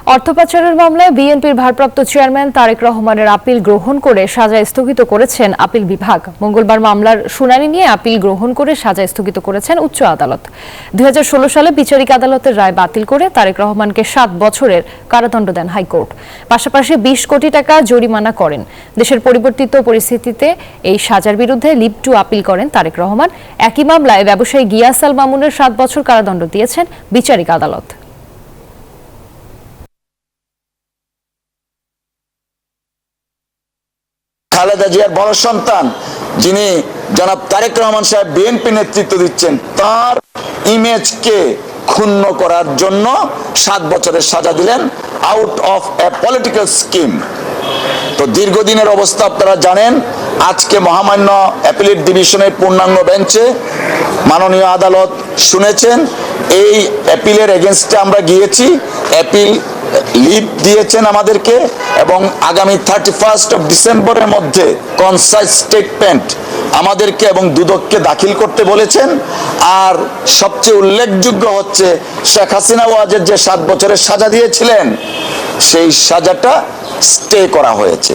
অর্থ পাচারের মামলায় বিএনপির ভারপ্রাপ্ত চেয়ারম্যান তারেক রহমানের আপিল গ্রহণ করে সাজা স্থগিত করেছেন আপিল বিভাগ। মঙ্গলবার মামলার শুনানি নিয়ে আপিল গ্রহণ করে সাজা স্থগিত করেছেন উচ্চ আদালত। 2016 সালে বিচারিক আদালতের রায় বাতিল করে তারেক রহমানকে 7 বছরের কারাদণ্ড দেন হাইকোর্ট। পাশাপাশি 20 কোটি টাকা জরিমানা করেন। দেশের পরিবর্তিত পরিস্থিতিতে এই সাজার বিরুদ্ধে লিভ টু আপিল করেন তারেক রহমান। একই মামলায় ব্যবসায়ী গিয়াস আল মামুনের 7 বছর কারাদণ্ড দিয়েছেন বিচারিক আদালত। খালেদা জিয়ার বড় সন্তান যিনি জনাব তারেক রহমান সাহেব বিএনপি নেতৃত্ব দিচ্ছেন, তার ইমেজকে ক্ষুণ্ণ করার জন্য 7 বছরের সাজা দিলেন out of a political scheme. তো দীর্ঘদিনের অবস্থা আপনারা জানেন। আজকে মহামান্য অ্যাপিলেট ডিভিশনের পূর্ণাঙ্গ বেঞ্চে মাননীয় আদালত শুনেছেন। এই অ্যাপিলের এগেনস্টে আমরা গিয়েছি, অ্যাপিল লিভ দিয়েছেন আমাদেরকে এবং আগামী 31 ডিসেম্বরের মধ্যে কনসাইজ স্টেটমেন্ট আমাদেরকে এবং দুদককে দাখিল করতে বলেছেন। আর সবচেয়ে উল্লেখযোগ্য হচ্ছে শেখ হাসিনা ওয়াজের যে 7 বছরের সাজা দিয়েছিলেন, সেই সাজাটা স্টে করা হয়েছে।